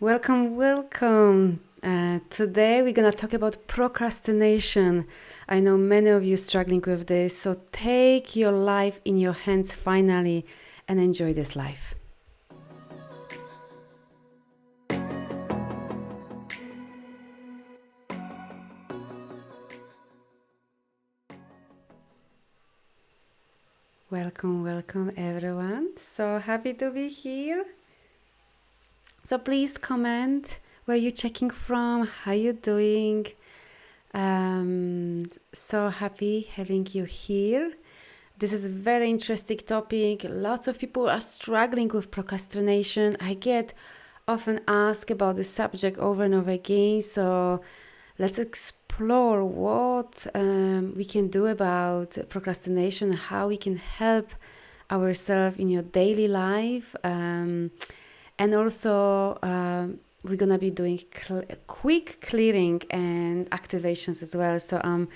Welcome, welcome. Today we're gonna talk about procrastination. I know many of you struggling with this, so take your life in your hands finally and enjoy this life. Welcome, welcome everyone. So happy to be here. So please comment where you checking from, how you doing. So happy having you here. This is a very interesting topic. Lots of people are struggling with procrastination. I get often asked about this subject over and over again. So let's explore what we can do about procrastination, how we can help ourselves in your daily life. And also, we're gonna be doing quick clearing and activations as well. So I'm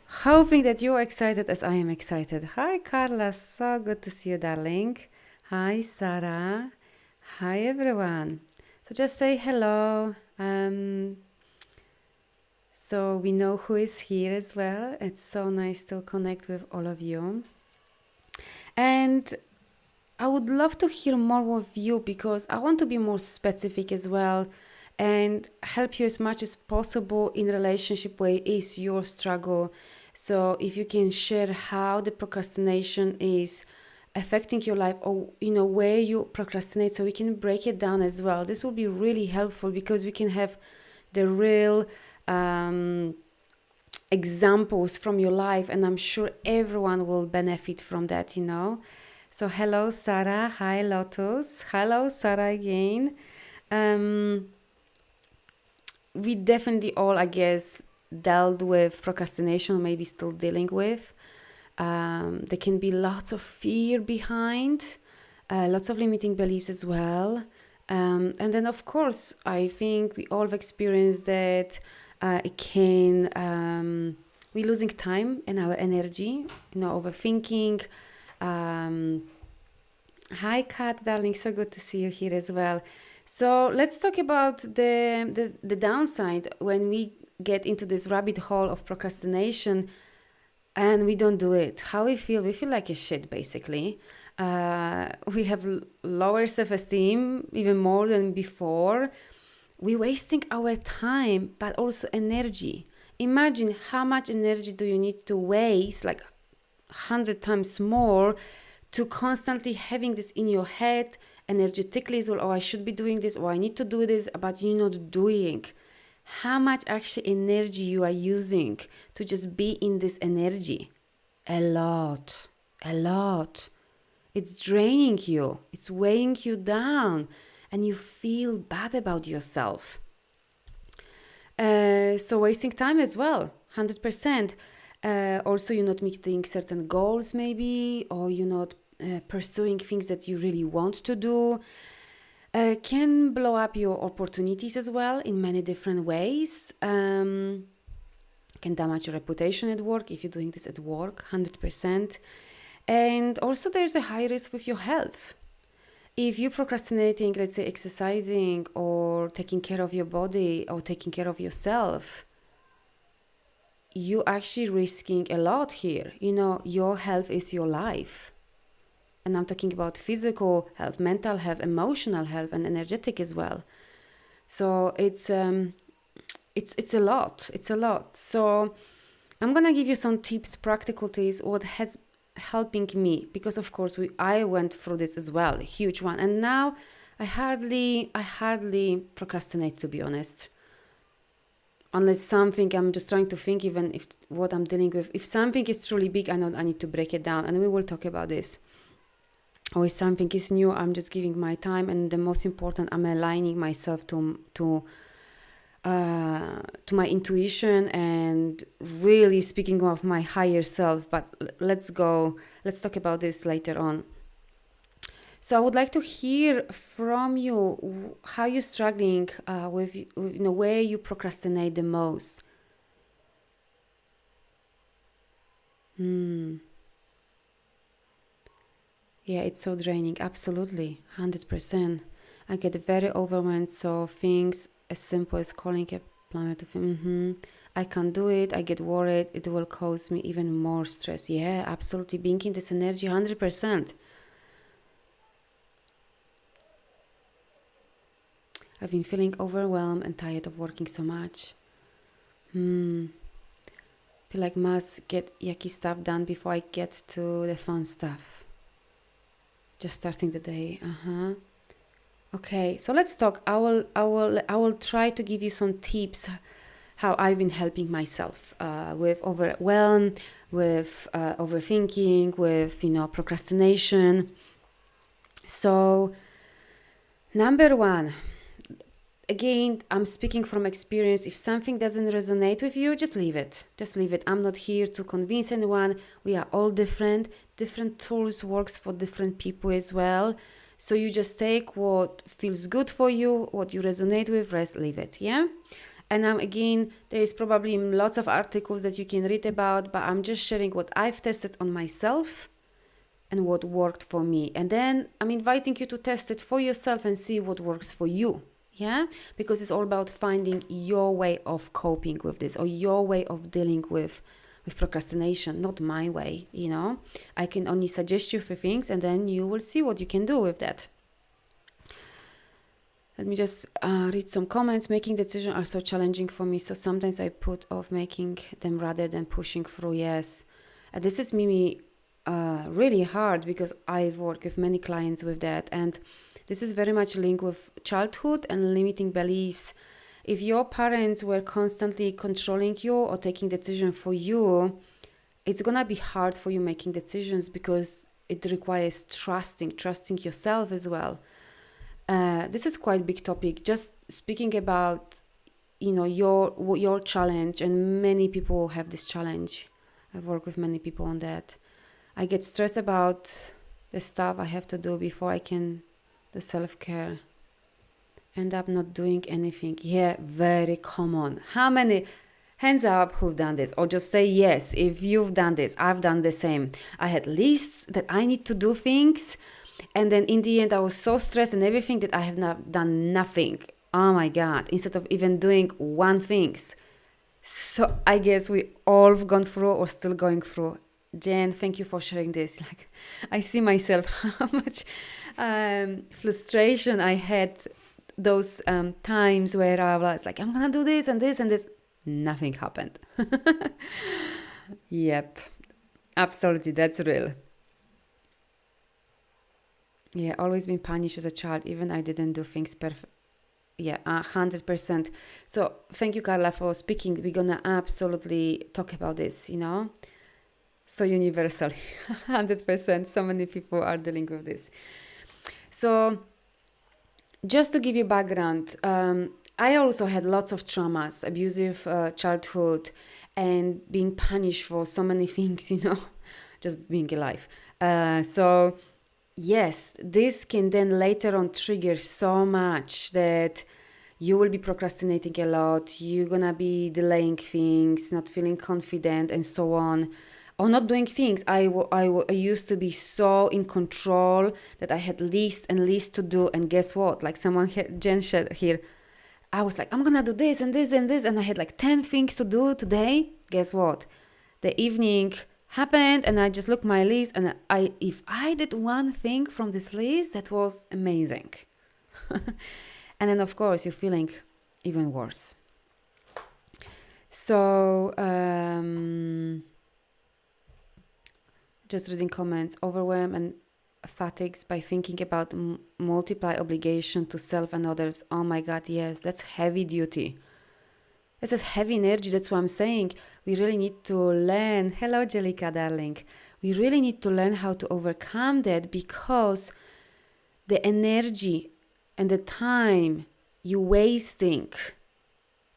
hoping that you're excited as I am excited. Hi, Carla. So good to see you, darling. Hi, Sarah. Hi, everyone. So just say hello. So we know who is here as well. It's so nice to connect with all of you. And I would love to hear more of you because I want to be more specific as well and help you as much as possible in relationship where it is your struggle. So if you can share how the procrastination is affecting your life, or where you procrastinate, so we can break it down as well. This will be really helpful because we can have the real examples from your life, and I'm sure everyone will benefit from that. So hello, Sarah. Hi, Lotus. Hello, Sarah again. We definitely all, I guess, dealt with procrastination, maybe still dealing with. There can be lots of fear behind, lots of limiting beliefs as well. And then, of course, I think we all have experienced that it can, we're losing time and our energy, overthinking. Hi, Kat, darling. So good to see you here as well. So let's talk about the downside when we get into this rabbit hole of procrastination and we don't do it. How we feel? We feel like a shit, basically. We have lower self-esteem, even more than before. We're wasting our time, but also energy. Imagine how much energy do you need to waste, like 100 times more, to constantly having this in your head energetically as well. Oh, I should be doing this, or I need to do this, but you're not doing. How much actually energy you are using to just be in this energy? A lot. It's draining you, it's weighing you down, and you feel bad about yourself. So wasting time as well, 100%. Also, you're not meeting certain goals, maybe, or you're not pursuing things that you really want to do. Can blow up your opportunities as well in many different ways. Can damage your reputation at work if you're doing this at work, 100%. And also, there's a high risk with your health. If you're procrastinating, let's say exercising or taking care of your body or taking care of yourself, you actually risking a lot here. Your health is your life. And I'm talking about physical health, mental health, emotional health, and energetic as well. So it's a lot. It's a lot. So I'm gonna give you some tips, practical tips, what has helping me, because of course I went through this as well, a huge one. And now I hardly procrastinate, to be honest. Unless something, I'm just trying to think, even if what I'm dealing with, if something is truly big, I know I need to break it down, and we will talk about this. Or if something is new, I'm just giving my time, and the most important, I'm aligning myself to my intuition and really speaking of my higher self. But let's talk about this later on. So I would like to hear from you how you're struggling with where you procrastinate the most. Yeah, it's so draining. Absolutely, 100%. I get very overwhelmed, so things as simple as calling a plumber to I can't do it, I get worried, it will cause me even more stress. Yeah, absolutely, being in this energy 100%. I've been feeling overwhelmed and tired of working so much. Feel like must get yucky stuff done before I get to the fun stuff. Just starting the day. Okay, so let's talk. I will try to give you some tips how I've been helping myself with overwhelm, with overthinking, with procrastination. So, number one, again, I'm speaking from experience. If something doesn't resonate with you, just leave it. Just leave it. I'm not here to convince anyone. We are all different. Different tools works for different people as well. So you just take what feels good for you, what you resonate with, rest, leave it, yeah? And again, there is probably lots of articles that you can read about, but I'm just sharing what I've tested on myself and what worked for me. And then I'm inviting you to test it for yourself and see what works for you, yeah? Because it's all about finding your way of coping with this or your way of dealing with procrastination, not my way, I can only suggest you for things and then you will see what you can do with that. Let me just read some comments. Making decisions are so challenging for me, so sometimes I put off making them rather than pushing through. Yes, this is me really hard because I've worked with many clients with that, and this is very much linked with childhood and limiting beliefs. If your parents were constantly controlling you or taking decisions for you, it's gonna be hard for you making decisions because it requires trusting yourself as well. This is quite a big topic. Just speaking about, your challenge, and many people have this challenge. I've worked with many people on that. I get stressed about the stuff I have to do before I can the self-care. End up not doing anything. Yeah, very common. How many? Hands up who've done this, or just say yes if you've done this. I've done the same. I had lists that I need to do things, and then in the end I was so stressed and everything that I have not done nothing. Oh my God, instead of even doing one thing. So I guess we all have gone through or still going through. Jen, thank you for sharing this. Like, I see myself how much frustration I had those times where I was like, I'm gonna do this and this and this. Nothing happened. Yep, absolutely, that's real. Yeah, always been punished as a child, even I didn't do things perfect. Yeah, 100%. So thank you, Carla, for speaking. We're gonna absolutely talk about this, so universally. 100%. So many people are dealing with this. So just to give you background, I also had lots of traumas, abusive childhood, and being punished for so many things, just being alive. So yes, this can then later on trigger so much that you will be procrastinating a lot, you're gonna be delaying things, not feeling confident, and so on. Or not doing things. I used to be so in control that I had list and list to do, and guess what? Like someone here, Jen said here, I was like, I'm gonna do this and this and this, and I had like 10 things to do today. Guess what? The evening happened and I just looked my list, and if I did one thing from this list, that was amazing. And then of course you're feeling even worse. So just reading comments. Overwhelmed and fatigued by thinking about multiply obligation to self and others. Oh my God, yes, that's heavy duty. It's a heavy energy. That's what I'm saying. We really need to learn. Hello, Jellica, darling. We really need to learn how to overcome that, because the energy and the time you wasting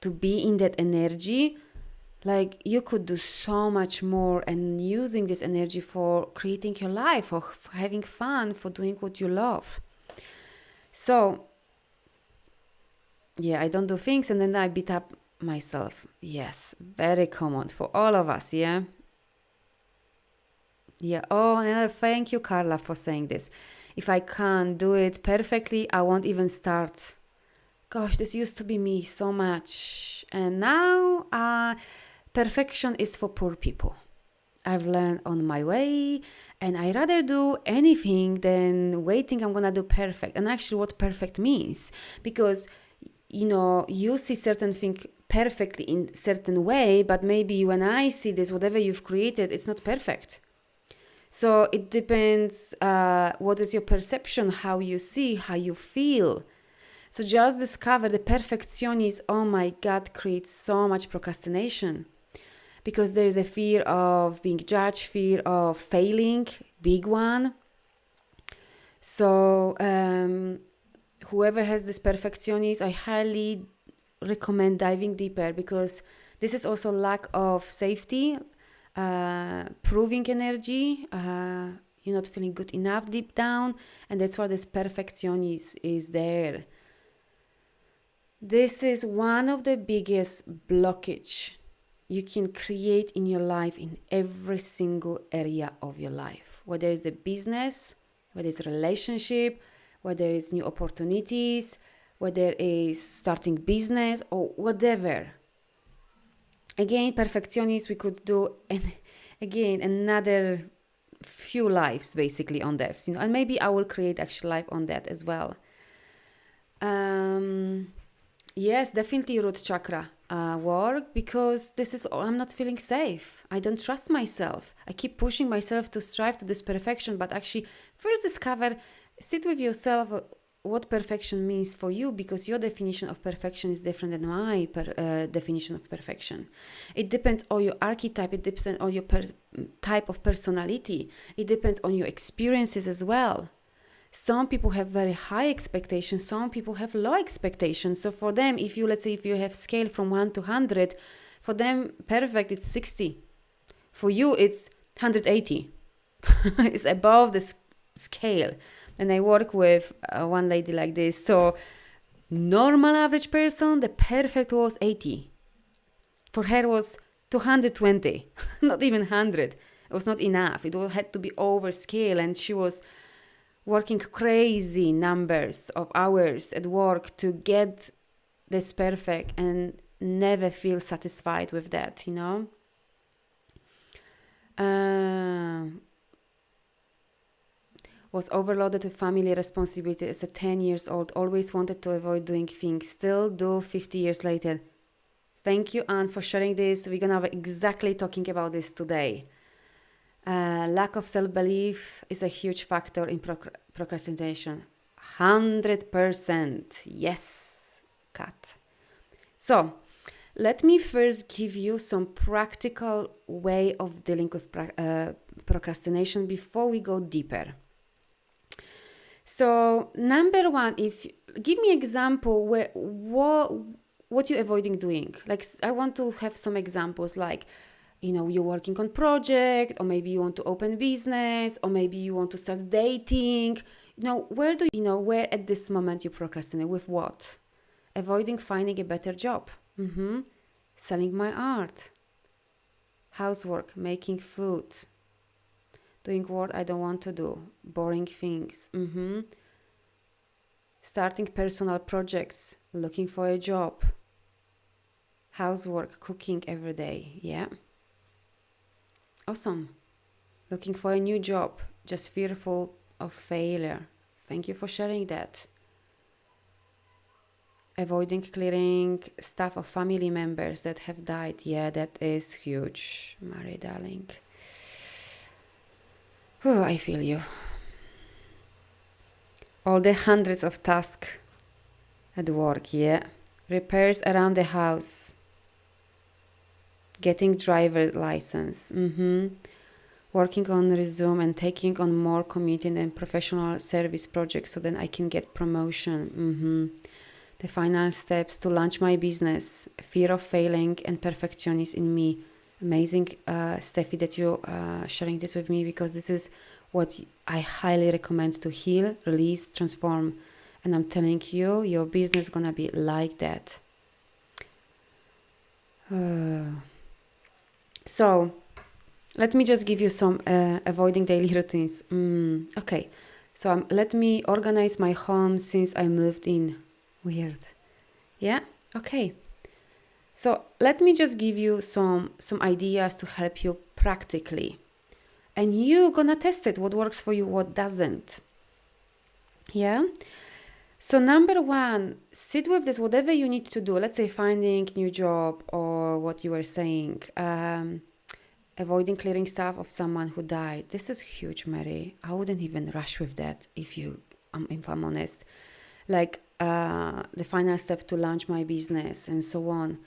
to be in that energy, like you could do so much more, and using this energy for creating your life, for having fun, for doing what you love. So, yeah, I don't do things and then I beat up myself. Yes, very common for all of us, yeah? Yeah, oh, and thank you, Carla, for saying this. If I can't do it perfectly, I won't even start. Gosh, this used to be me so much. And now, perfection is for poor people. I've learned on my way, and I rather do anything than waiting I'm gonna do perfect. And actually, what perfect means, because you see certain thing perfectly in certain way, but maybe when I see this, whatever you've created, it's not perfect. So it depends. What is your perception? How you see? How you feel? So just discover the perfectionist. Oh my God, creates so much procrastination. Because there is a fear of being judged, fear of failing, big one. So whoever has this perfectionist, I highly recommend diving deeper, because this is also lack of safety, proving energy, you're not feeling good enough deep down, and that's why this perfectionist is there. This is one of the biggest blockage you can create in your life, in every single area of your life, whether it's a business, whether it's a relationship, whether it's new opportunities, whether it's starting business or whatever. Again, perfectionist, we could do again another few lives basically on that, and maybe I will create actually live on that as well. Yes, definitely root chakra work, because this is I'm not feeling safe. I don't trust myself. I keep pushing myself to strive to this perfection, but actually first discover, sit with yourself, what perfection means for you, because your definition of perfection is different than my definition of perfection. It depends on your archetype, it depends on your type of personality, it depends on your experiences as well. Some people have very high expectations, some people have low expectations. So for them, if you have scale from 1 to 100, for them, perfect, it's 60. For you, it's 180. It's above the scale. And I work with one lady like this. So normal average person, the perfect was 80. For her was 220, not even 100. It was not enough. It had to be over scale, and she was working crazy numbers of hours at work to get this perfect and never feel satisfied with that, Was overloaded with family responsibility as a 10 years old, always wanted to avoid doing things, still do 50 years later. Thank you, Anne, for sharing this. We're gonna be exactly talking about this today. Lack of self-belief is a huge factor in procrastination. 100%. Yes, Kat. So, let me first give you some practical way of dealing with procrastination before we go deeper. So, number one, give me example what you're avoiding doing. Like, I want to have some examples, like, you're working on project, or maybe you want to open business, or maybe you want to start dating. Where at this moment you procrastinate? With what? Avoiding finding a better job. Selling my art. Housework, making food. Doing what I don't want to do. Boring things. Starting personal projects. Looking for a job. Housework, cooking every day. Yeah. Awesome. Looking for a new job, just fearful of failure. Thank you for sharing that. Avoiding clearing stuff of family members that have died. Yeah, that is huge, Mary darling. Oh, I feel you. All the hundreds of tasks at work, yeah. Repairs around the house. Getting driver license. Working on resume and taking on more community and professional service projects so then I can get promotion. The final steps to launch my business. Fear of failing and perfectionism in me. Amazing, Steffi, that you're sharing this with me, because this is what I highly recommend to heal, release, transform. And I'm telling you, your business is gonna be like that. So, let me just give you some avoiding daily routines. Okay, So let me organize my home since I moved in. Weird. Yeah? Okay. So let me just give you some ideas to help you practically. And you're gonna test it, what works for you, what doesn't. Yeah? So number one, sit with this, whatever you need to do. Let's say finding new job or what you were saying. Avoiding clearing stuff of someone who died. This is huge, Mary. I wouldn't even rush with that if I'm honest. Like the final step to launch my business and so on.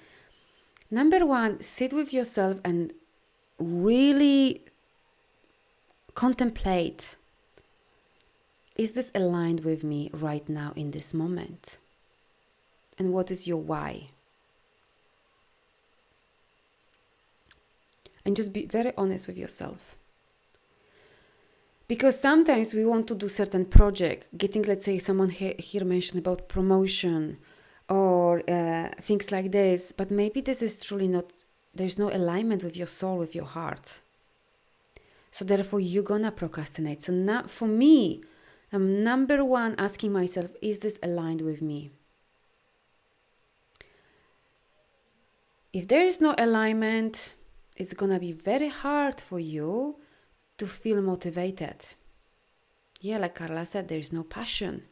Number one, sit with yourself and really contemplate. Is this aligned with me right now in this moment? And what is your why? And just be very honest with yourself. Because sometimes we want to do certain project, getting, let's say, someone here mentioned about promotion or things like this, but maybe this is truly not, there's no alignment with your soul, with your heart. So therefore, you're gonna procrastinate. So now, for me, I'm number one asking myself, is this aligned with me? If there is no alignment, it's gonna be very hard for you to feel motivated. Yeah, like Carla said, there is no passion.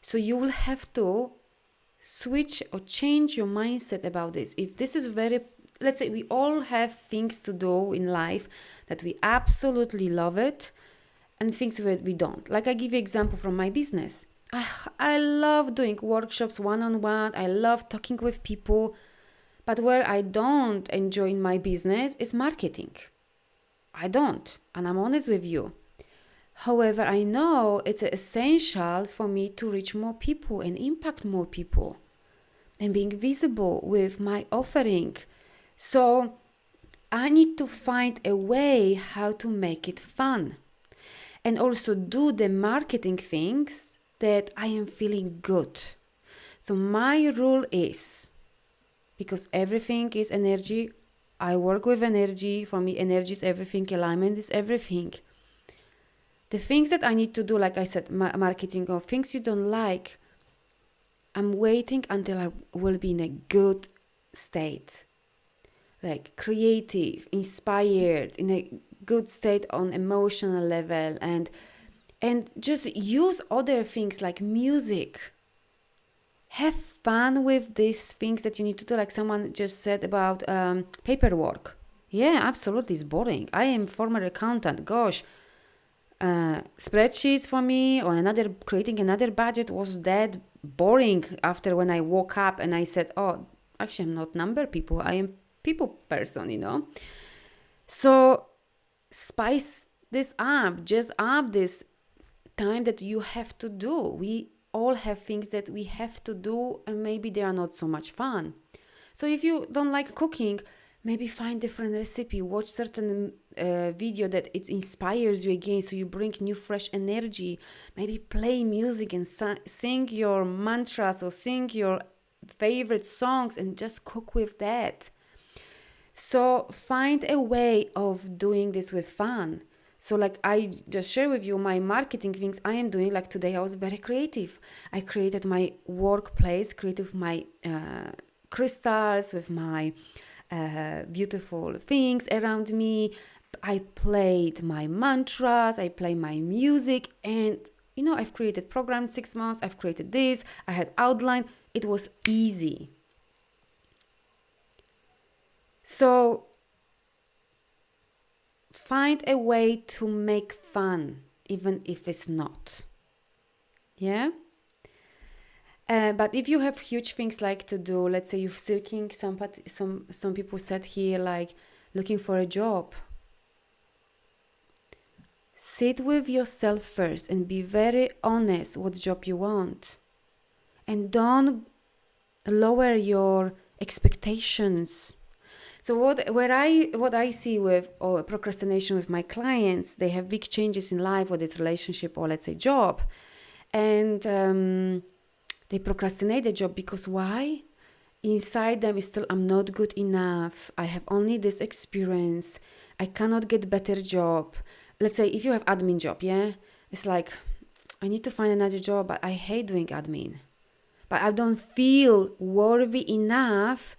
So you will have to switch or change your mindset about this. If this is let's say we all have things to do in life that we absolutely love it and things that we don't. Like I give you an example from my business. I love doing workshops one-on-one. I love talking with people. But where I don't enjoy in my business is marketing. I don't, and I'm honest with you. However, I know it's essential for me to reach more people and impact more people and being visible with my offering. So I need to find a way how to make it fun and also do the marketing things that I am feeling good. So my rule is, because everything is energy, I work with energy. For me, energy is everything, alignment is everything. The things that I need to do, like I said, marketing or things you don't like, I'm waiting until I will be in a good state. Like creative, inspired, in a good state on emotional level, and just use other things like music. Have fun with these things that you need to do, like someone just said about paperwork. Yeah, absolutely, it's boring. I am former accountant. Gosh, spreadsheets for me or creating another budget was that boring after when I woke up and I said, oh, actually I'm not number people. I am people person, So spice this up, just up this time that you have to do. We all have things that we have to do and maybe they are not so much fun. So if you don't like cooking, maybe find different recipe, watch certain video that it inspires you again, so you bring new fresh energy. Maybe play music and sing your mantras or sing your favorite songs and just cook with that. So find a way of doing this with fun. So like I just share with you my marketing things I am doing. Like today I was very creative. I created my workplace, creative my crystals with my beautiful things around me. I played my mantras, I play my music, and I've created program 6 months, I've created this, I had outline. It was easy. So find a way to make fun, even if it's not. Yeah? But if you have huge things like to do, let's say you're seeking some people said here, like looking for a job. Sit with yourself first and be very honest what job you want. And don't lower your expectations. So what I see with procrastination with my clients, they have big changes in life, whether it's relationship or let's say job, and they procrastinate the job because why? Inside them is still, I'm not good enough. I have only this experience. I cannot get better job. Let's say if you have admin job, yeah, it's like I need to find another job, but I hate doing admin. But I don't feel worthy enough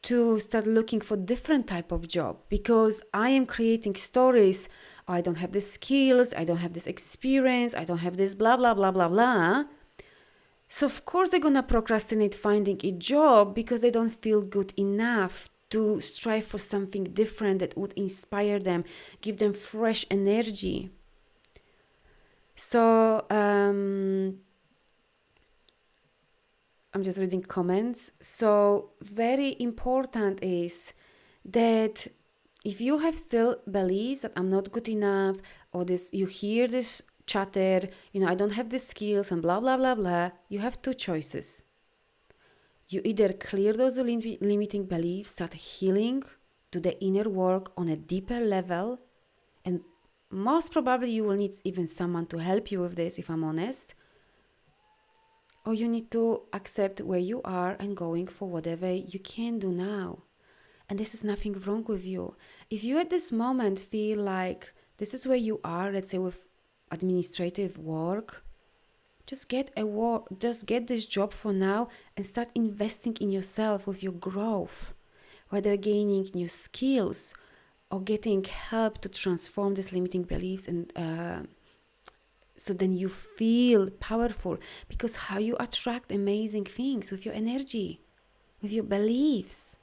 to start looking for different type of job because I am creating stories. I don't have the skills, I don't have this experience, I don't have this blah, blah, blah, blah, blah. So of course they're gonna procrastinate finding a job because they don't feel good enough to strive for something different that would inspire them, give them fresh energy. So I'm just reading comments. So very important is that if you have still beliefs that I'm not good enough, or this, you hear this chatter, I don't have the skills and blah, blah, blah, blah, you have two choices. You either clear those limiting beliefs, start healing, do the inner work on a deeper level, and most probably you will need even someone to help you with this, if I'm honest, or you need to accept where you are and going for whatever you can do now. And this is nothing wrong with you. If you at this moment feel like this is where you are, let's say with administrative work, just get this job for now and start investing in yourself with your growth, whether gaining new skills or getting help to transform these limiting beliefs, and so then you feel powerful, because how you attract amazing things with your energy, with your beliefs.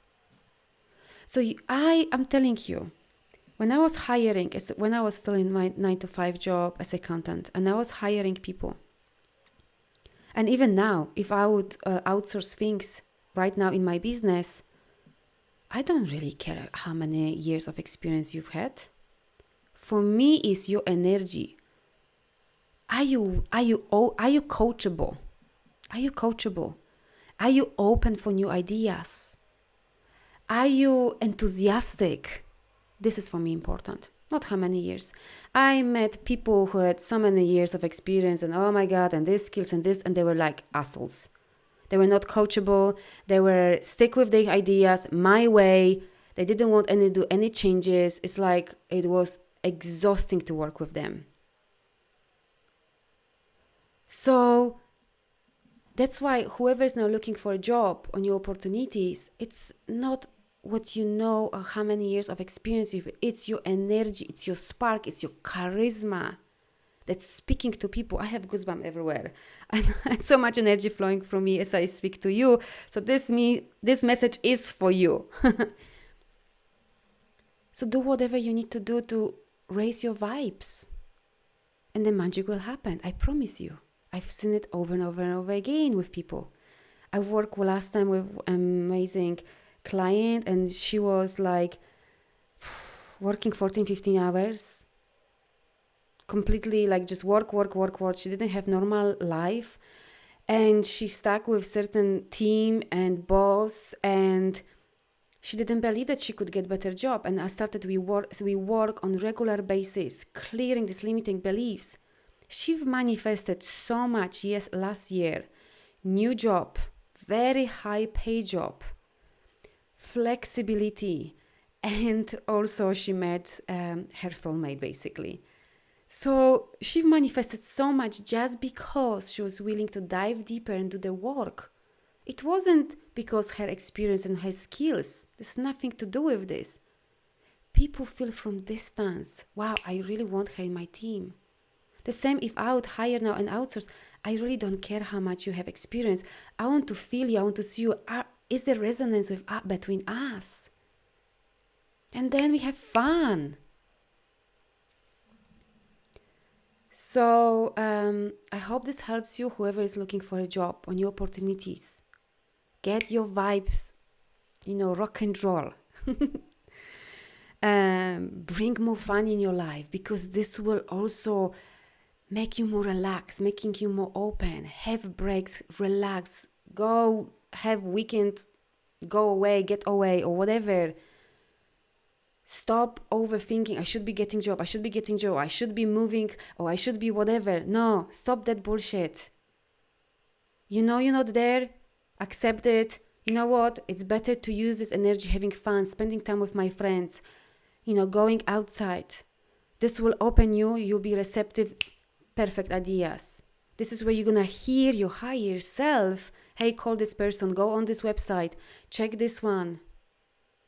So I'm telling you, when I was hiring, when I was still in my 9-to-5 job as accountant, and I was hiring people, and even now, if I would outsource things right now in my business, I don't really care how many years of experience you've had. For me, it's your energy. Are you coachable? Are you coachable? Are you open for new ideas? Are you enthusiastic? This is for me important. Not how many years. I met people who had so many years of experience and oh my God, and these skills and this, and they were like assholes. They were not coachable. They were stick with their ideas, my way. They didn't want to do any changes. It's like it was exhausting to work with them. So that's why whoever is now looking for a job or new opportunities, it's not what you know or how many years of experience you've. It's your energy, it's your spark, it's your charisma that's speaking to people. I have goosebumps everywhere. And so much energy flowing from me as I speak to you. So this message is for you. So do whatever you need to do to raise your vibes. And the magic will happen. I promise you. I've seen it over and over and over again with people. I worked last time with an amazing client, and she was like working 14, 15 hours. Completely like just work. She didn't have normal life. And she stuck with certain team and boss, and she didn't believe that she could get better job. And I started, we work on regular basis, clearing these limiting beliefs. She manifested so much, yes, last year. New job, very high pay job, flexibility, and also she met her soulmate basically. So she manifested so much just because she was willing to dive deeper and do the work. It wasn't because her experience and her skills. There's nothing to do with this. People feel from distance, wow, I really want her in my team. The same if I would hire now and outsource, I really don't care how much you have experience. I want to feel you, I want to see you. Is there resonance between us? And then we have fun. So I hope this helps you, whoever is looking for a job or new opportunities. Get your vibes, rock and roll. Bring more fun in your life, because this will also make you more relaxed, making you more open. Have breaks, relax, go have weekend, go away, get away, or whatever. Stop overthinking, I should be getting job, I should be moving, or I should be whatever. No, stop that bullshit. You're not there, accept it. You know what? It's better to use this energy having fun, spending time with my friends, going outside. This will open you, you'll be receptive perfect ideas. This is where you're gonna hear your higher self. Hey, call this person, go on this website, check this one.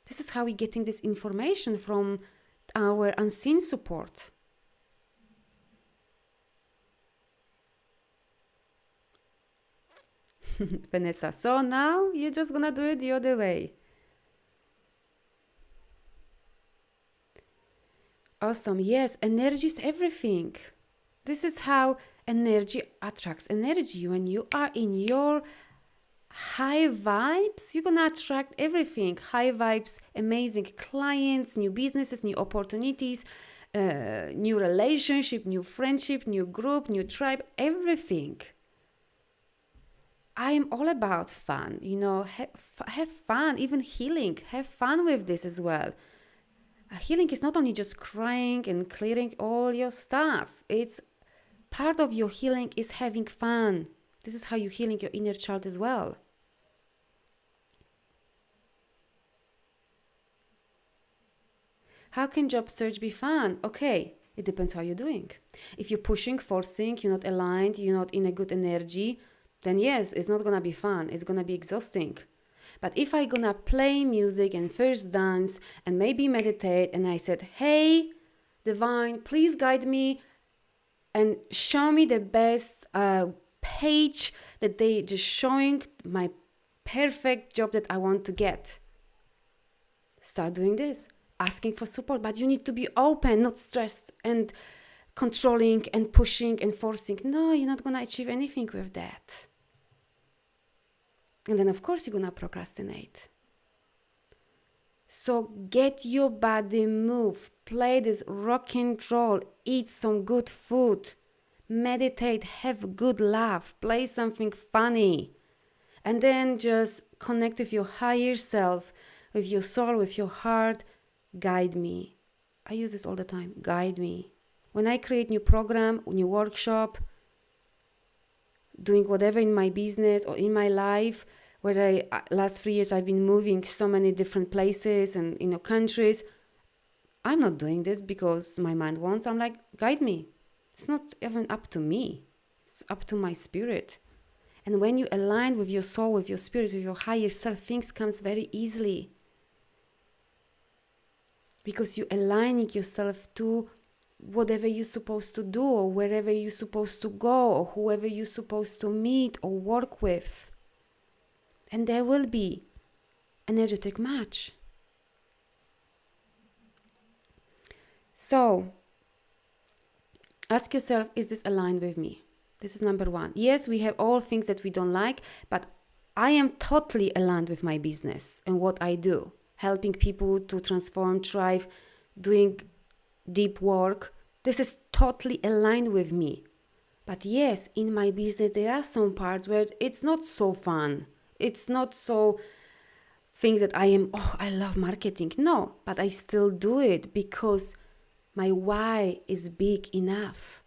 This is how we're getting this information from our unseen support. Vanessa, so now you're just gonna do it the other way. Awesome. Yes, energy is everything. This is how energy attracts energy. When you are in your high vibes, you're gonna attract everything. High vibes, amazing clients, new businesses, new opportunities, new relationship, new friendship, new group, new tribe, everything. I am all about fun, have fun, even healing, have fun with this as well. Healing is not only just crying and clearing all your stuff. It's part of your healing is having fun. This is how you're healing your inner child as well. How can job search be fun? Okay, it depends how you're doing. If you're pushing, forcing, you're not aligned, you're not in a good energy, then yes, it's not gonna be fun. It's gonna be exhausting. But if I gonna play music and first dance and maybe meditate and I said, hey, divine, please guide me and show me the best page that they just showing my perfect job that I want to get. Start doing this, asking for support, but you need to be open, not stressed and controlling and pushing and forcing. No, you're not gonna achieve anything with that. And then, of course, you're gonna procrastinate. So get your body move, play this rock and roll, eat some good food, meditate, have a good laugh, play something funny, and then just connect with your higher self, with your soul, with your heart. Guide me. I use this all the time. Guide me. When I create new program, new workshop, doing whatever in my business or in my life, where last 3 years I've been moving so many different places and countries. I'm not doing this because my mind wants. I'm like, guide me. It's not even up to me. It's up to my spirit. And when you align with your soul, with your spirit, with your higher self, things comes very easily. Because you're aligning yourself to whatever you're supposed to do, or wherever you're supposed to go, or whoever you're supposed to meet or work with. And there will be energetic match. So, ask yourself, is this aligned with me? This is number one. Yes, we have all things that we don't like, but I am totally aligned with my business and what I do. Helping people to transform, thrive, doing deep work. This is totally aligned with me. But yes, in my business, there are some parts where it's not so fun. It's not so things that I love marketing. No, but I still do it because my why is big enough.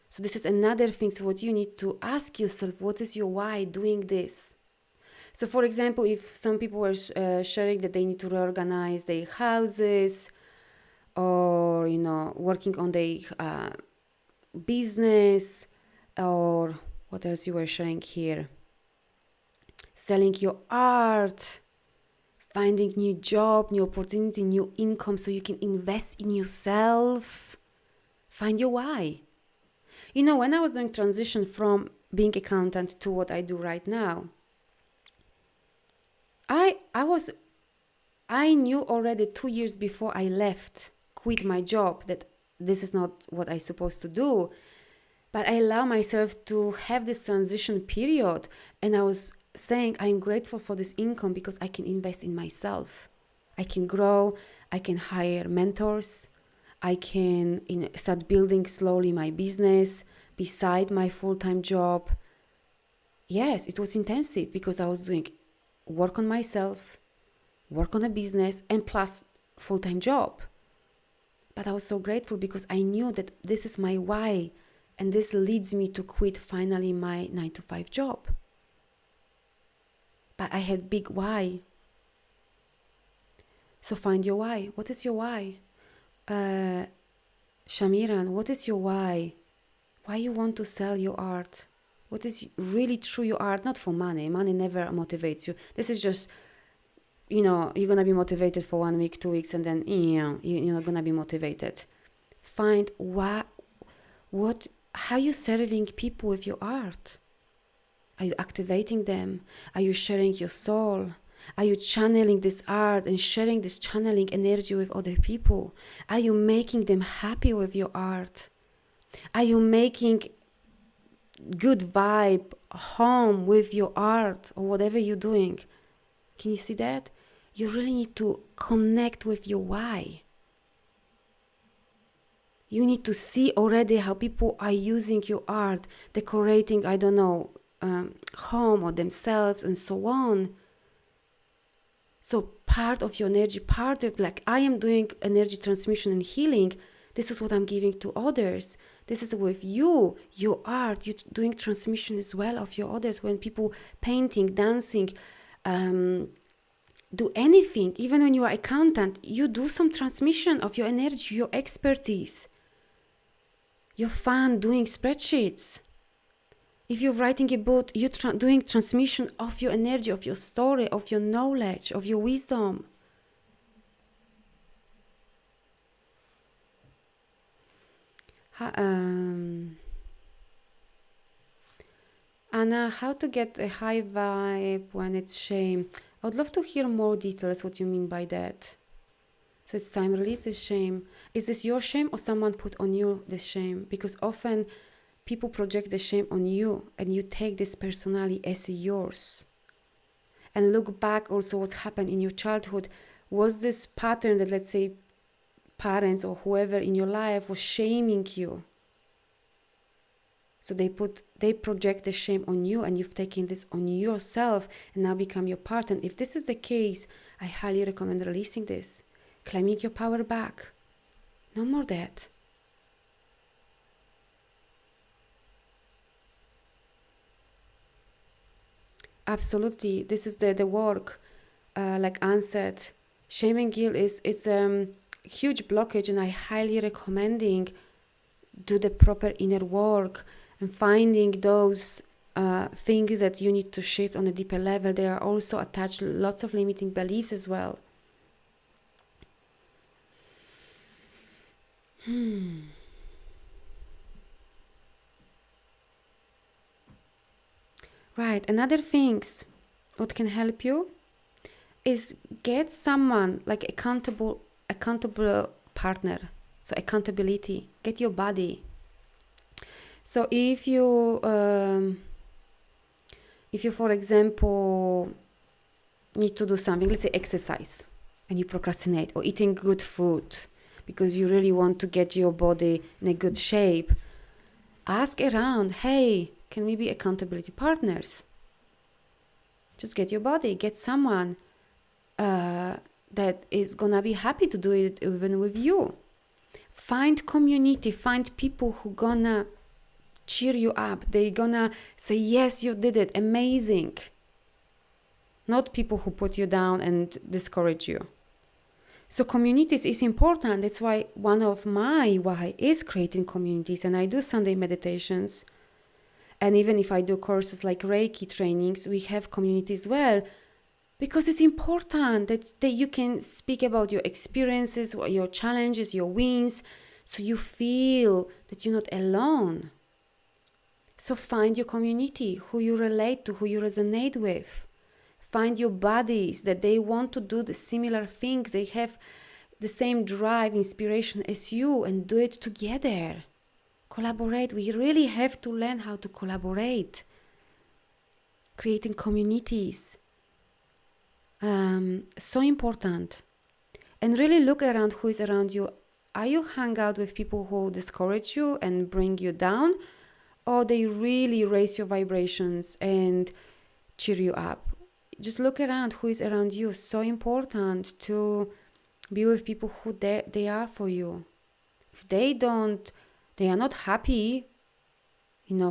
So this is another thing. So what you need to ask yourself, what is your why doing this? So for example, if some people were sharing that they need to reorganize their houses, or working on their business, or what else you were sharing here, selling your art, finding new job, new opportunity, new income, so you can invest in yourself. Find your why. When I was doing transition from being accountant to what I do right now, I knew already 2 years before I quit my job, that this is not what I'm supposed to do. But I allow myself to have this transition period, and I was saying I'm grateful for this income because I can invest in myself. I can grow, I can hire mentors, I can start building slowly my business beside my full-time job. Yes, it was intensive because I was doing work on myself, work on a business, and plus full-time job. But I was so grateful because I knew that this is my why, and this leads me to quit finally my 9-to-5 job. But I had big why. So find your why. What is your why? Shamiran, what is your why? Why you want to sell your art? What is really true your art? Not for money. Money never motivates you. This is just, you're going to be motivated for 1 week, 2 weeks, and then, you're not going to be motivated. Find how you serving people with your art. Are you activating them? Are you sharing your soul? Are you channeling this art and sharing this channeling energy with other people? Are you making them happy with your art? Are you making good vibe home with your art or whatever you're doing? Can you see that? You really need to connect with your why. You need to see already how people are using your art, decorating, home or themselves and so on. So part of your energy, part of I am doing energy transmission and healing. This is what I'm giving to others. This is with you, your art, you're doing transmission as well of your others. When people painting, dancing, do anything, even when you are accountant, you do some transmission of your energy, your expertise. You're fun doing spreadsheets. If you're writing a book, you're doing transmission of your energy, of your story, of your knowledge, of your wisdom. Anna, how to get a high vibe when it's shame? I would love to hear more details what you mean by that. So it's time, release this shame. Is this your shame or someone put on you this shame? Because often people project the shame on you and you take this personality as yours. And look back also what happened in your childhood. Was this pattern that, let's say, parents or whoever in your life was shaming you? So they project the shame on you and you've taken this on yourself and now become your part. And if this is the case, I highly recommend releasing this. Claiming your power back. No more that. Absolutely. This is the work. Like Anne said, shame and guilt it's a huge blockage, and I highly recommending do the proper inner work and finding those things that you need to shift on a deeper level. There are also attached lots of limiting beliefs as well. Right. Another things what can help you is get someone like accountable partner. So accountability. Get your body. So if you for example need to do something, let's say exercise, and you procrastinate, or eating good food because you really want to get your body in a good shape, ask around, hey, can we be accountability partners? Just get your body, get someone that is gonna be happy to do it even with you. Find community, find people who gonna cheer you up. They gonna say, yes, you did it, amazing. Not people who put you down and discourage you. So communities is important. That's why one of my why is creating communities, and I do Sunday meditations. And even if I do courses like Reiki trainings, we have communities as well, because it's important that you can speak about your experiences, your challenges, your wins, so you feel that you're not alone. So find your community, who you relate to, who you resonate with. Find your buddies that they want to do the similar things. They have the same drive, inspiration as you, and do it together. Collaborate. We really have to learn how to collaborate. Creating communities. So important. And really look around who is around you. Are you hang out with people who discourage you and bring you down? Or they really raise your vibrations and cheer you up? Just look around who is around you. So important to be with people who they are for you. If they are not happy,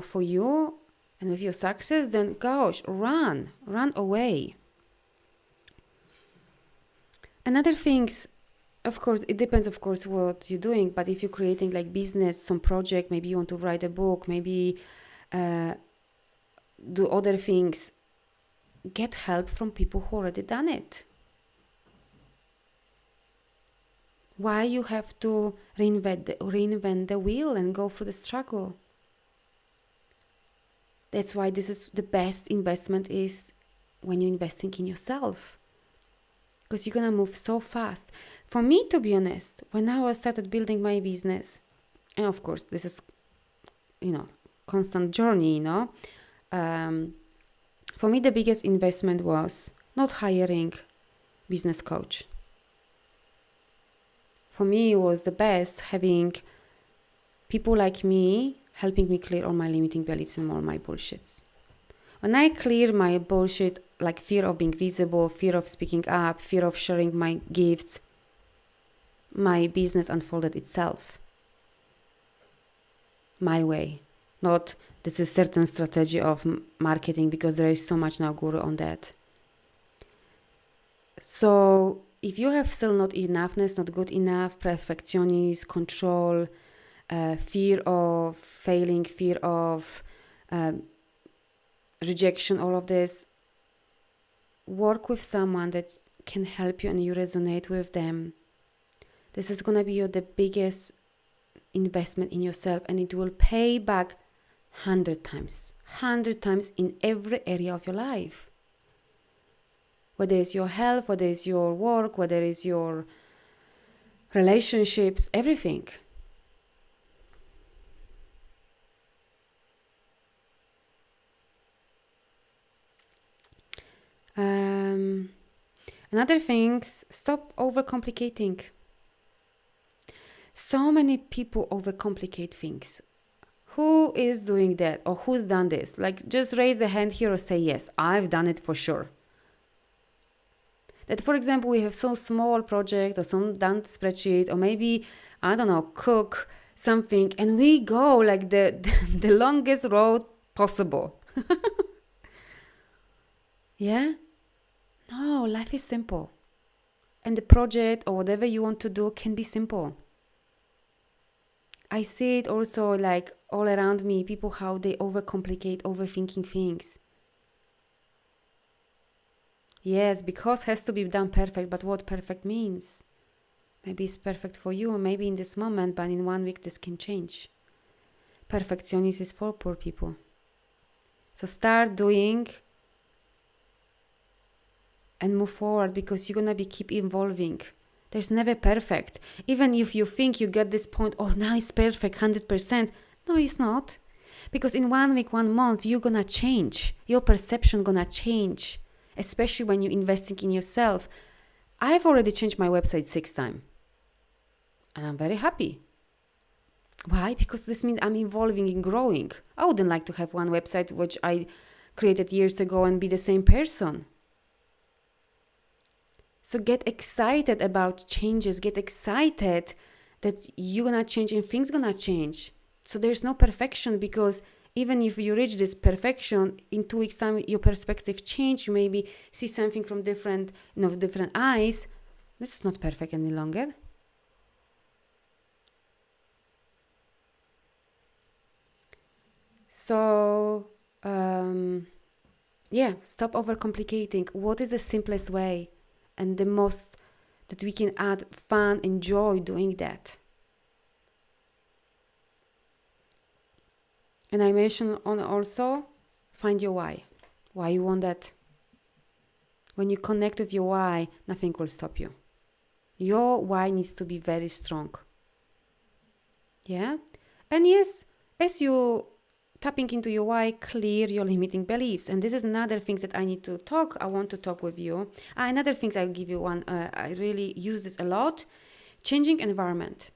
for you and with your success, then gosh, run away. Another things Of course, it depends, of course, what you're doing. But if you're creating like business, some project, maybe you want to write a book, maybe do other things, get help from people who already done it. Why you have to reinvent the wheel and go through the struggle? That's why this is the best investment is when you're investing in yourself. Because you're going to move so fast. For me, to be honest, when I started building my business, and of course, this is, constant journey, for me, the biggest investment was not hiring business coach. For me, it was the best having people like me helping me clear all my limiting beliefs and all my bullshits. When I clear my bullshit, like fear of being visible, fear of speaking up, fear of sharing my gifts, my business unfolded itself. My way. Not this is certain strategy of marketing, because there is so much now guru on that. So if you have still not enoughness, not good enough, perfectionism, control, fear of failing, fear of rejection, all of this, work with someone that can help you and you resonate with them. This is going to be the biggest investment in yourself, and it will pay back 100 times in every area of your life. Whether it's your health, whether it's your work, whether it's your relationships, everything. Another thing, stop overcomplicating. So many people overcomplicate things. Who is doing that, or who's done this? Like, just raise the hand here or say yes, I've done it for sure. That, for example, we have some small project or some done spreadsheet, or maybe, I don't know, cook something, and we go like the longest road possible. Yeah? No, life is simple. And the project or whatever you want to do can be simple. I see it also like all around me, people how they overcomplicate, overthinking things. Yes, because it has to be done perfect, but what perfect means? Maybe it's perfect for you, or maybe in this moment, but in 1 week this can change. Perfectionism is for poor people. So start doing and move forward, because you're going to keep evolving. There's never perfect. Even if you think you get this point, oh, now it's perfect, 100%. No, it's not. Because in 1 week, 1 month, you're going to change. Your perception going to change. Especially when you're investing in yourself. I've already changed my website 6 times. And I'm very happy. Why? Because this means I'm evolving and growing. I wouldn't like to have one website which I created years ago and be the same person. So get excited about changes. Get excited that you're going to change and things going to change. So there's no perfection, because even if you reach this perfection, in 2 weeks' time, your perspective change. You maybe see something from different eyes. This is not perfect any longer. So, stop overcomplicating. What is the simplest way and the most that we can add fun and joy doing that? And I mentioned on also, find your why. Why you want that. When you connect with your why, nothing will stop you. Your why needs to be very strong. Yeah? And yes, as you tapping into your why, clear your limiting beliefs. And this is another thing that I want to talk with you. Another thing, I'll give you one, I really use this a lot. Changing environment.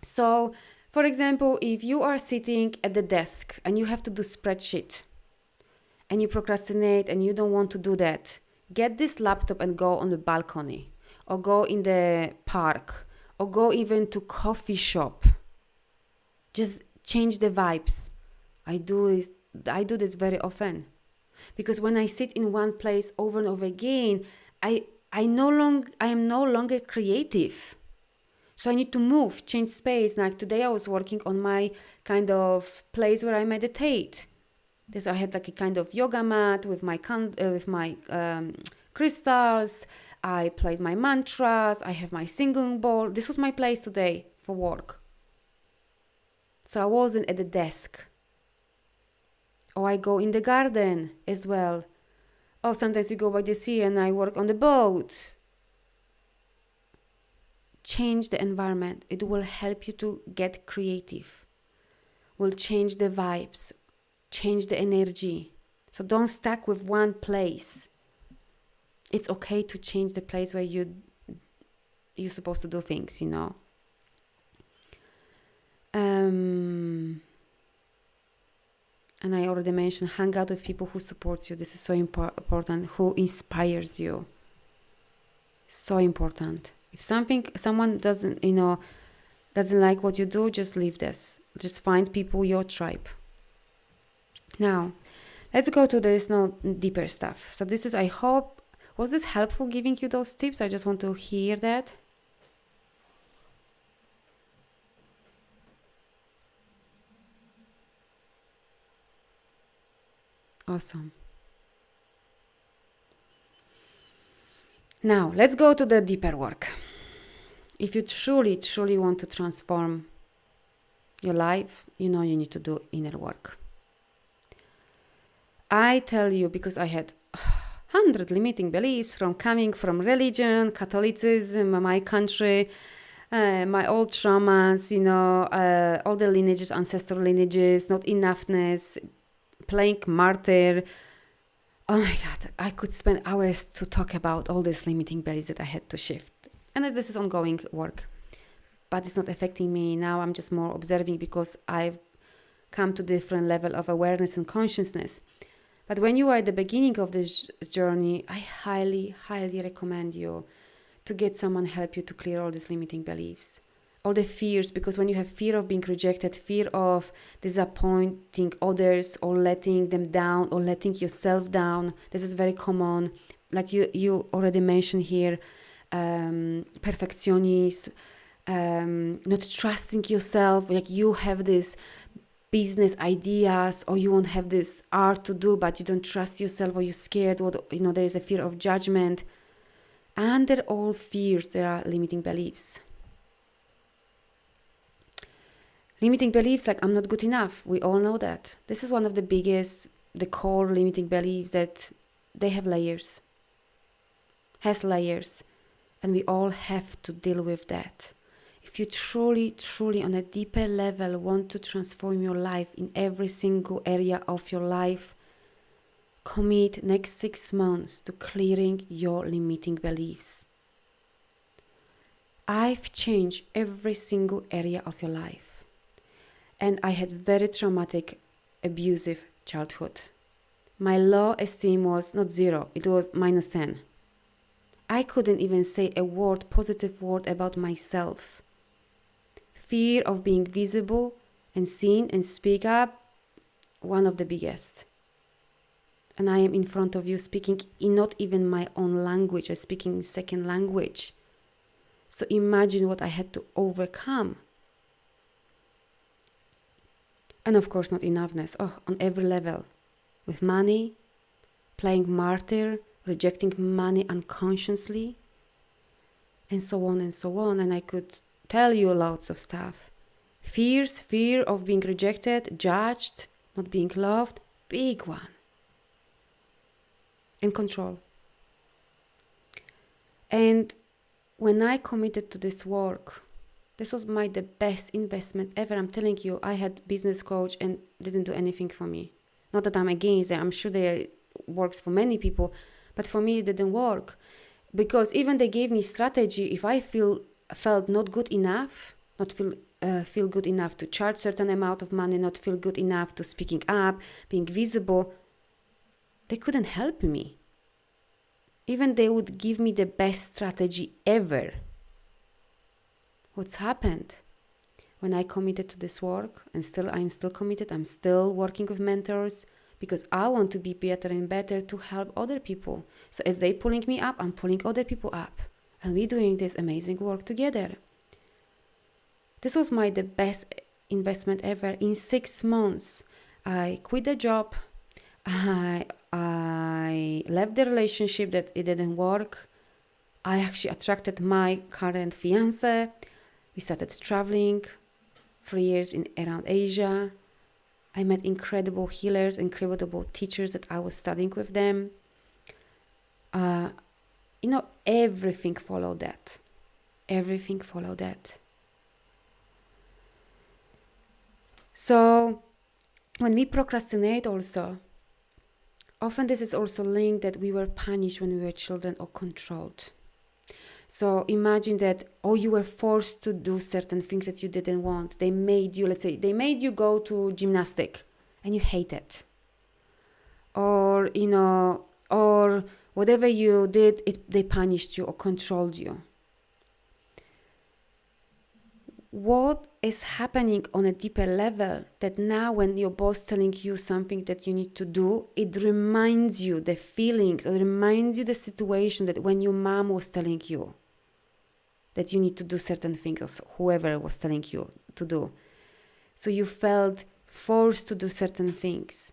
So, for example, if you are sitting at the desk and you have to do spreadsheet and you procrastinate and you don't want to do that, get this laptop and go on the balcony, or go in the park, or go even to coffee shop. Just change the vibes. I do this very often, because when I sit in one place over and over again, I I am no longer creative. So I need to move, change space. Like today I was working on my kind of place where I meditate. So I had like a kind of yoga mat with my crystals. I played my mantras. I have my singing bowl. This was my place today for work. So I wasn't at the desk. Or I go in the garden as well. Or sometimes we go by the sea and I work on the boat. Change the environment. It will help you to get creative. Will change the vibes. Change the energy. So don't stuck with one place. It's okay to change the place where you're supposed to do things, you know. And I already mentioned, hang out with people who support you. This is so important. Who inspires you. So important. If someone doesn't like what you do, just leave this. Just find people, your tribe. Now, let's go to this deeper stuff. So this is, I hope, was this helpful giving you those tips? I just want to hear that. Awesome. Now, let's go to the deeper work. If you truly, truly want to transform your life, you need to do inner work. I tell you, because I had 100 limiting beliefs coming from religion, Catholicism, my country, my old traumas, all the lineages, ancestral lineages, not enoughness, playing martyr. Oh my God, I could spend hours to talk about all these limiting beliefs that I had to shift. And this is ongoing work, but it's not affecting me now. I'm just more observing because I've come to different level of awareness and consciousness. But when you are at the beginning of this journey, I highly, highly recommend you to get someone help you to clear all these limiting beliefs. All the fears, because when you have fear of being rejected, fear of disappointing others or letting them down or letting yourself down, this is very common. Like you already mentioned here, perfectionist, not trusting yourself, like you have this business ideas or you won't have this art to do, but you don't trust yourself or you're scared, or there is a fear of judgment. Under all fears, there are limiting beliefs. Limiting beliefs like I'm not good enough. We all know that. This is one of the biggest, the core limiting beliefs that they have layers. Has layers. And we all have to deal with that. If you truly, truly on a deeper level want to transform your life in every single area of your life, commit next 6 months to clearing your limiting beliefs. I've changed every single area of your life. And I had very traumatic, abusive childhood. My low esteem was not 0, it was -10. I couldn't even say a positive word about myself. Fear of being visible and seen and speak up, one of the biggest. And I am in front of you speaking in not even my own language, I'm speaking in second language. So imagine what I had to overcome. And of course not enoughness, on every level. With money, playing martyr, rejecting money unconsciously, and so on and so on. And I could tell you lots of stuff. Fear of being rejected, judged, not being loved, big one. And control. And when I committed to this work, this was the best investment ever. I'm telling you, I had business coach and didn't do anything for me. Not that I'm against it. I'm sure it works for many people, but for me it didn't work. Because even they gave me strategy, if I felt not good enough, not feel good enough to charge certain amount of money, not feel good enough to speaking up, being visible, they couldn't help me. Even they would give me the best strategy ever. What's happened? When I committed to this work, and I'm still committed, I'm still working with mentors, because I want to be better and better to help other people. So as they pulling me up, I'm pulling other people up, and we're doing this amazing work together. This was the best investment ever. In 6 months, I quit the job. I left the relationship that it didn't work. I actually attracted my current fiance. We started traveling 3 years around Asia. I met incredible healers, incredible teachers that I was studying with them. Everything followed that. Everything followed that. So when we procrastinate also, often this is also linked that we were punished when we were children or controlled. So imagine that, you were forced to do certain things that you didn't want. They made you go to gymnastic and you hate it. Or whatever you did, they punished you or controlled you. What is happening on a deeper level that now when your boss telling you something that you need to do, it reminds you the feelings or reminds you the situation that when your mom was telling you that you need to do certain things, or whoever was telling you to do. So you felt forced to do certain things.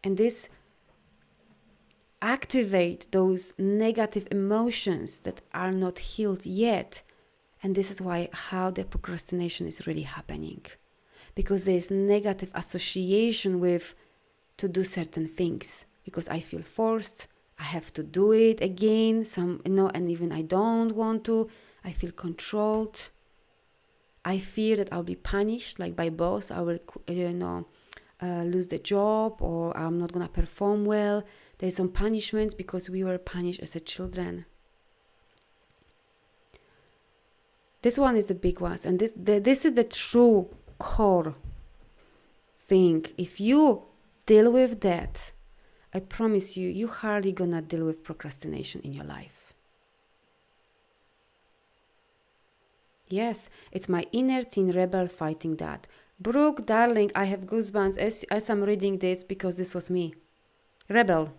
And this activate those negative emotions that are not healed yet. And this is how the procrastination is really happening. Because there is negative association with to do certain things. Because I feel forced, I have to do it again, and even I don't want to, I feel controlled. I fear that I'll be punished, like by boss, I will, lose the job, or I'm not gonna perform well. There's some punishments because we were punished as a children. This one is the big one, and this is the true core thing. If you deal with that, I promise you, you're hardly gonna deal with procrastination in your life. Yes, it's my inner teen rebel fighting that. Brooke, darling, I have goosebumps as I'm reading this because this was me. Rebel.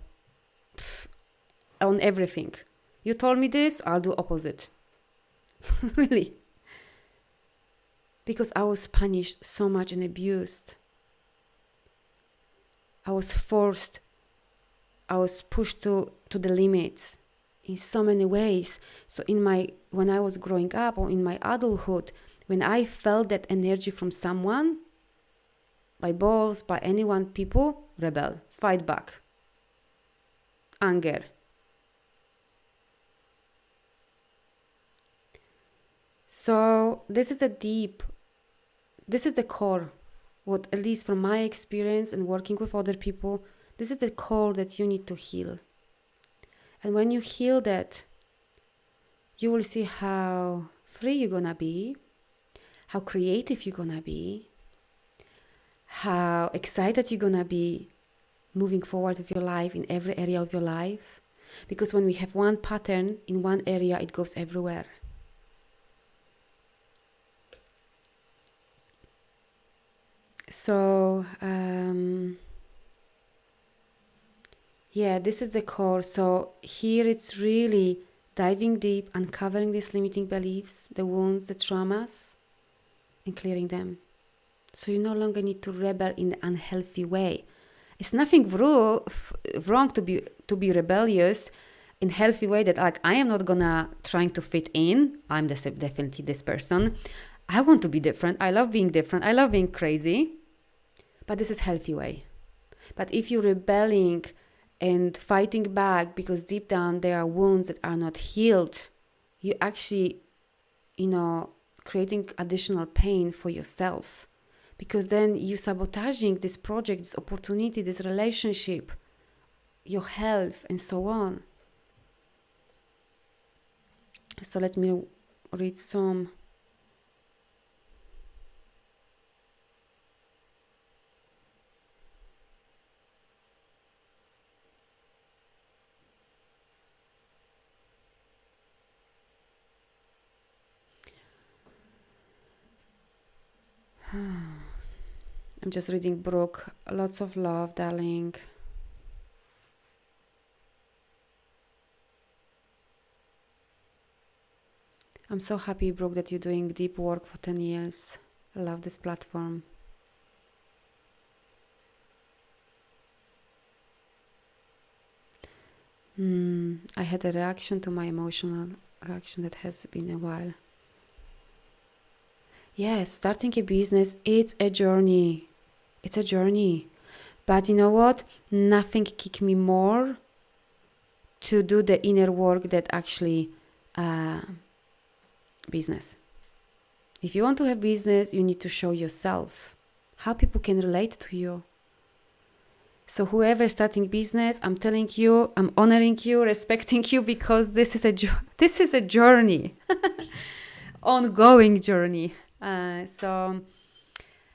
On everything. You told me this, I'll do opposite. Really. Because I was punished so much and abused. I was forced. I was pushed to the limits in so many ways. So when I was growing up or in my adulthood, when I felt that energy from someone, by boss, by anyone, people, rebel, fight back. Anger. So this is the core, what at least from my experience and working with other people, this is the core that you need to heal. And when you heal that, you will see how free you're gonna be, how creative you're gonna be, how excited you're gonna be moving forward with your life in every area of your life. Because when we have one pattern in one area, it goes everywhere. So, this is the core. So here it's really diving deep, uncovering these limiting beliefs, the wounds, the traumas, and clearing them. So you no longer need to rebel in an unhealthy way. It's nothing wrong to be rebellious in a healthy way that I am not gonna trying to fit in. I'm definitely this person. I want to be different. I love being different. I love being crazy. But this is healthy way. But if you're rebelling and fighting back because deep down there are wounds that are not healed, you actually, creating additional pain for yourself. Because then you're sabotaging this project, this opportunity, this relationship, your health, and so on. So let me read some. I'm just reading Brooke. Lots of love, darling. I'm so happy, Brooke, that you're doing deep work for 10 years. I love this platform. I had a reaction to my emotional reaction that has been a while. Yes, starting a business, it's a journey. It's a journey. But you know what? Nothing kicked me more to do the inner work that actually business. If you want to have business, you need to show yourself how people can relate to you. So whoever is starting business, I'm telling you, I'm honoring you, respecting you, because this is a journey, ongoing journey. So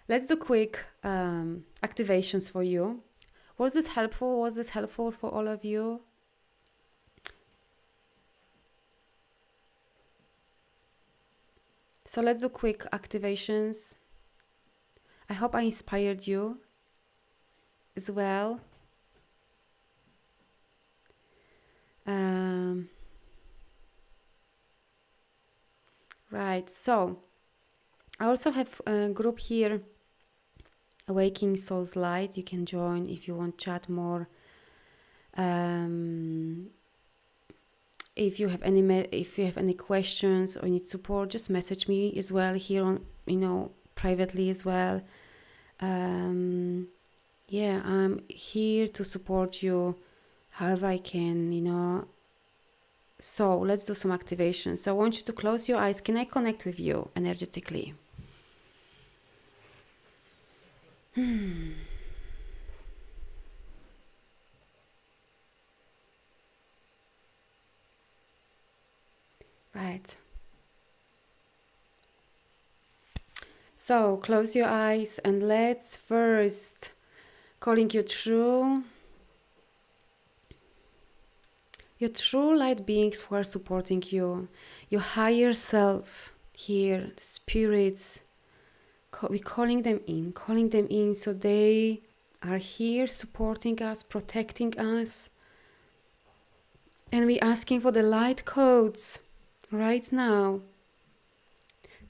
let's do quick activations for you. Was this helpful? Was this helpful for all of you? So let's do quick activations. I hope I inspired you as well. Right, so I also have a group here, Awakening Soul's Light. You can join if you want to chat more. If you have any questions or need support, just message me as well here on, privately as well. Yeah, I'm here to support you however I can, So let's do some activation. So I want you to close your eyes. Can I connect with you energetically? Right. So close your eyes and let's first calling you true. Your true light beings who are supporting you, your higher self here, spirits, we're calling them in so they are here supporting us, protecting us. And we're asking for the light codes right now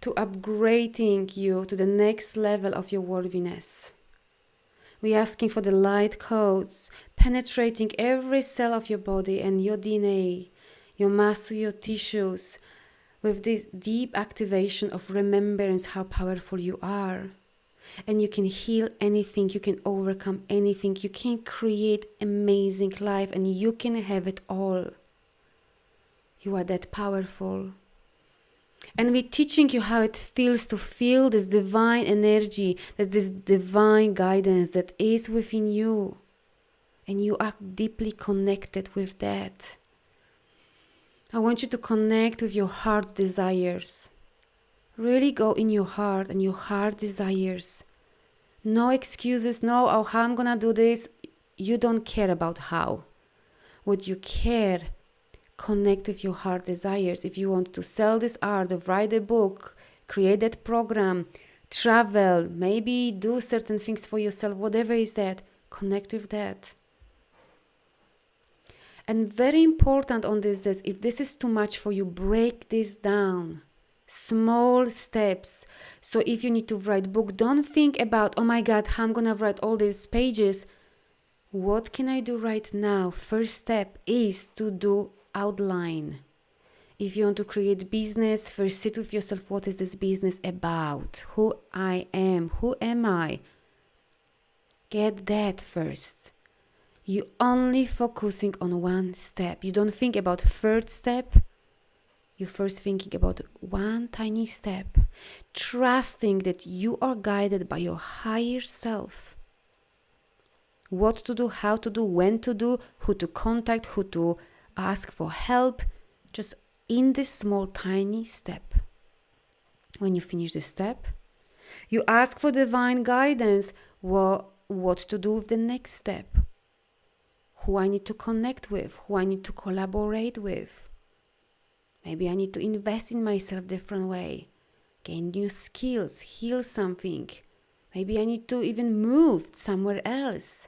to upgrading you to the next level of your worthiness. We're asking for the light codes penetrating every cell of your body and your DNA, your muscle, your tissues, with this deep activation of remembrance how powerful you are. And you can heal anything, you can overcome anything, you can create amazing life, and you can have it all. You are that powerful. And we're teaching you how it feels to feel this divine energy, that this divine guidance that is within you. And you are deeply connected with that. I want you to connect with your heart desires. Really go in your heart and your heart desires. No excuses, no, oh, how I'm gonna do this. You don't care about how. What you care, connect with your heart desires. If you want to sell this art, write a book, create that program, travel, maybe do certain things for yourself, whatever is that, connect with that. And very important on this is, if this is too much for you, break this down. Small steps. So if you need to write a book, don't think about, oh my God, how I'm gonna write all these pages. What can I do right now? First step is to do outline. If you want to create business, first sit with yourself. What is this business about? Who I am? Who am I? Get that first. You only focusing on one step. You don't think about third step. You're first thinking about one tiny step. Trusting that you are guided by your higher self. What to do, how to do, when to do, who to contact, who to ask for help. Just in this small tiny step. When you finish this step, you ask for divine guidance. What to do with the next step. Who I need to connect with, who I need to collaborate with. Maybe I need to invest in myself different way, gain new skills, heal something. Maybe I need to even move somewhere else.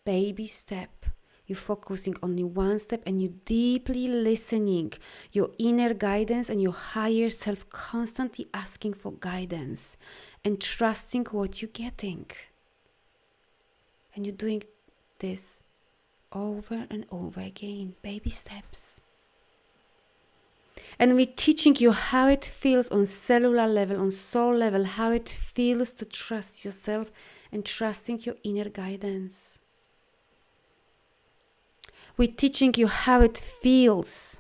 Baby step. You're focusing only one step and you're deeply listening. Your inner guidance and your higher self constantly asking for guidance and trusting what you're getting. And you're doing this over and over again. Baby steps. And we're teaching you how it feels on cellular level, on soul level, how it feels to trust yourself and trusting your inner guidance. We're teaching you how it feels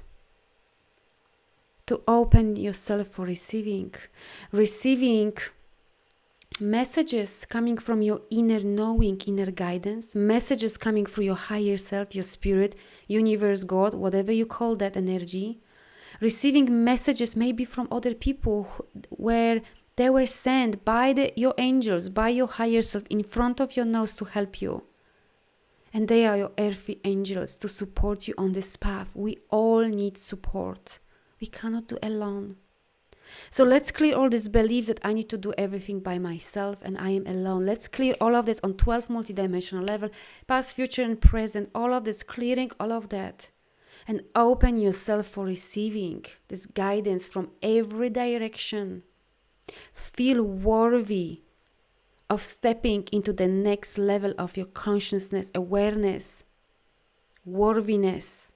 to open yourself for receiving. Receiving messages coming from your inner knowing, inner guidance, messages coming from your higher self, your spirit, universe, God, whatever you call that energy. Receiving messages maybe from other people where they were sent by your angels, by your higher self in front of your nose to help you. And they are your earthly angels to support you on this path. We all need support. We cannot do alone. So let's clear all this belief that I need to do everything by myself and I am alone. Let's clear all of this on 12 multidimensional level, past, future, and present. All of this, clearing all of that. And open yourself for receiving this guidance from every direction. Feel worthy of stepping into the next level of your consciousness, awareness, worthiness,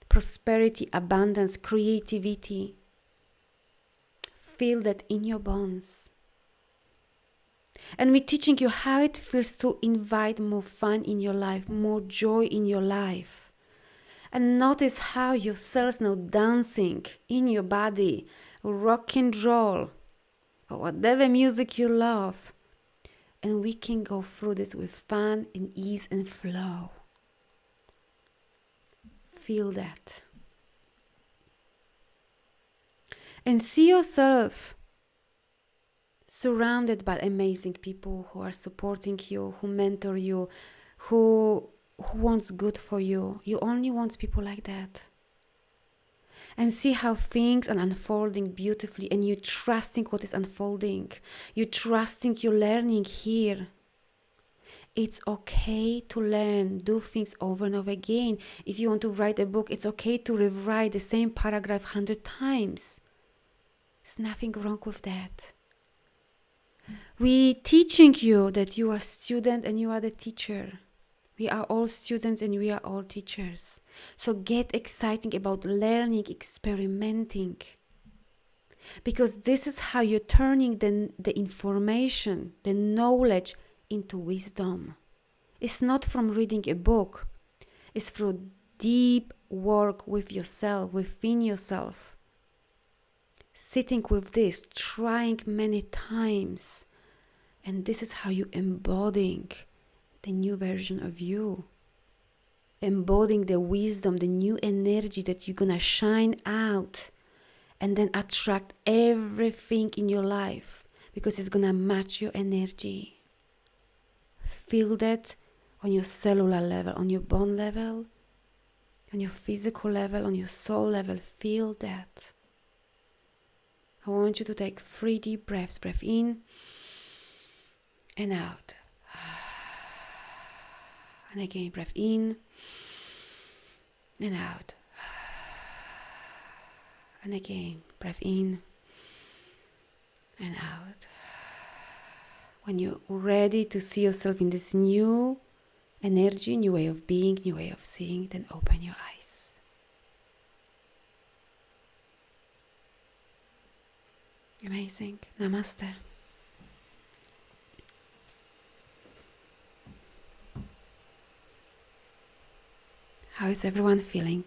prosperity, abundance, creativity. Feel that in your bones. And we're teaching you how it feels to invite more fun in your life, more joy in your life. And notice how your cells now dancing in your body, rock and roll, or whatever music you love. And we can go through this with fun and ease and flow. Feel that. And see yourself surrounded by amazing people who are supporting you, who mentor you, who wants good for you. You only want people like that. And see how things are unfolding beautifully and you're trusting what is unfolding. You're trusting you're learning here. It's okay to learn, do things over and over again. If you want to write a book, it's okay to rewrite the same paragraph 100 times. There's nothing wrong with that. We're teaching you that you are a student and you are the teacher. We are all students and we are all teachers. So get excited about learning, experimenting. Because this is how you're turning the information, the knowledge into wisdom. It's not from reading a book. It's through deep work with yourself, within yourself. Sitting with this, trying many times. And this is how you're embodying the new version of you. Embodying the wisdom, the new energy that you're gonna shine out and then attract everything in your life because it's gonna match your energy. Feel that on your cellular level, on your bone level, on your physical level, on your soul level. Feel that. I want you to take 3 deep breaths. Breath in and out. And again, breath in and out. And again, breath in and out. When you're ready to see yourself in this new energy, new way of being, new way of seeing, then open your eyes. Amazing. Namaste. How is everyone feeling?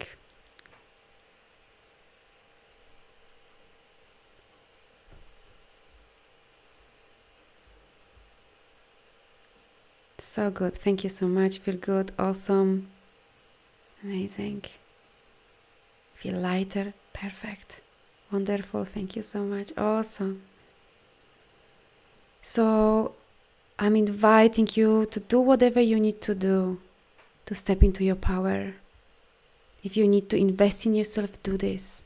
So good. Thank you so much. Feel good. Awesome. Amazing. Feel lighter. Perfect. Wonderful. Thank you so much. Awesome. So I'm inviting you to do whatever you need to do to step into your power. If you need to invest in yourself, do this.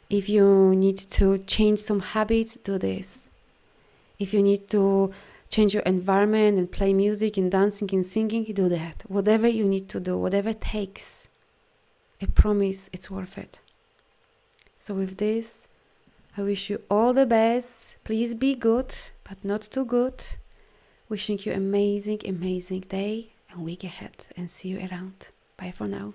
If you need to change some habits, do this. If you need to change your environment and play music and dancing and singing, do that. Whatever you need to do, whatever it takes, I promise it's worth it. So with this, I wish you all the best. Please be good, but not too good. Wishing you amazing, amazing day and week ahead, and see you around. Bye for now.